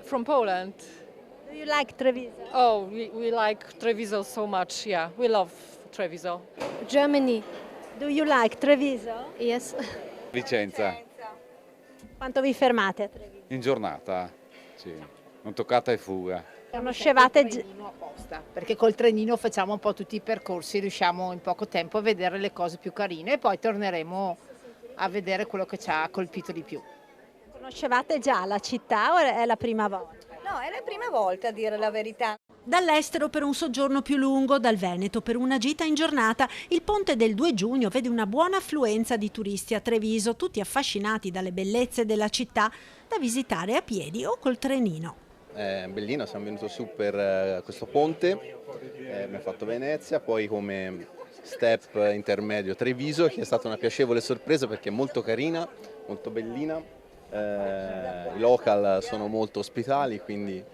from Poland. Do you like Treviso? Oh, we like Treviso so much. Yeah, we love Treviso. Germany. Do you like Treviso? Yes. Vicenza, Quanto vi fermate a Treviso? in giornata, sì, non toccata e fuga. Conoscevate già... Trenino apposta, perché col trenino facciamo un po' tutti i percorsi, riusciamo in poco tempo a vedere le cose più carine e poi torneremo a vedere quello che ci ha colpito di più. Conoscevate già la città o è la prima volta? No, è la prima volta a dire la verità. Dall'estero per un soggiorno più lungo, dal Veneto per una gita in giornata, il ponte del 2 giugno vede una buona affluenza di turisti a Treviso, tutti affascinati dalle bellezze della città, da visitare a piedi o col trenino. Bellino, siamo venuti su per questo ponte, abbiamo fatto Venezia, poi come step intermedio Treviso, che è stata una piacevole sorpresa perché è molto carina, molto bellina, i local sono molto ospitali, quindi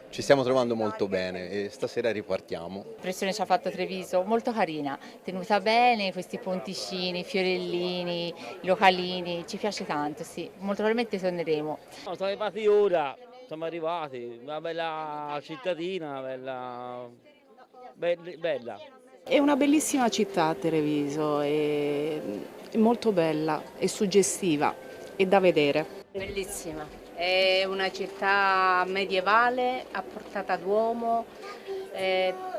ci stiamo trovando molto bene e stasera ripartiamo. L'impressione ci ha fatto Treviso, molto carina, tenuta bene, questi ponticini, i fiorellini, i localini, ci piace tanto, sì, molto probabilmente torneremo. No, siamo arrivati ora, siamo arrivati, una bella cittadina, bella. È una bellissima città Treviso, è molto bella, è suggestiva, è da vedere. Bellissima, è una città medievale a portata d'uomo,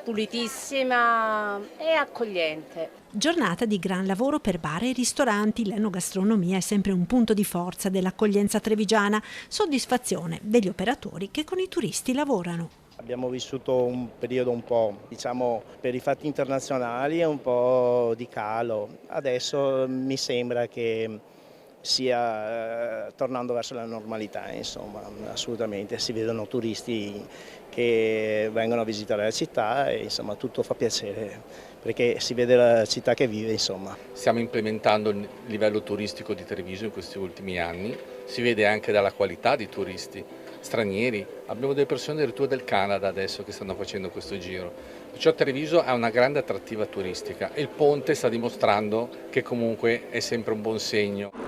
pulitissima e accogliente. Giornata di gran lavoro per bar e ristoranti, l'enogastronomia è sempre un punto di forza dell'accoglienza trevigiana, soddisfazione degli operatori che con i turisti lavorano. Abbiamo vissuto un periodo un po', diciamo, per i fatti internazionali e un po' di calo. Adesso mi sembra che stia tornando verso la normalità, insomma, assolutamente. Si vedono turisti che vengono a visitare la città e insomma tutto fa piacere perché si vede la città che vive, insomma. Stiamo implementando il livello turistico di Treviso in questi ultimi anni, si vede anche dalla qualità dei turisti stranieri. Abbiamo delle persone addirittura del Canada adesso che stanno facendo questo giro. Perciò Treviso è una grande attrattiva turistica e il ponte sta dimostrando che comunque è sempre un buon segno.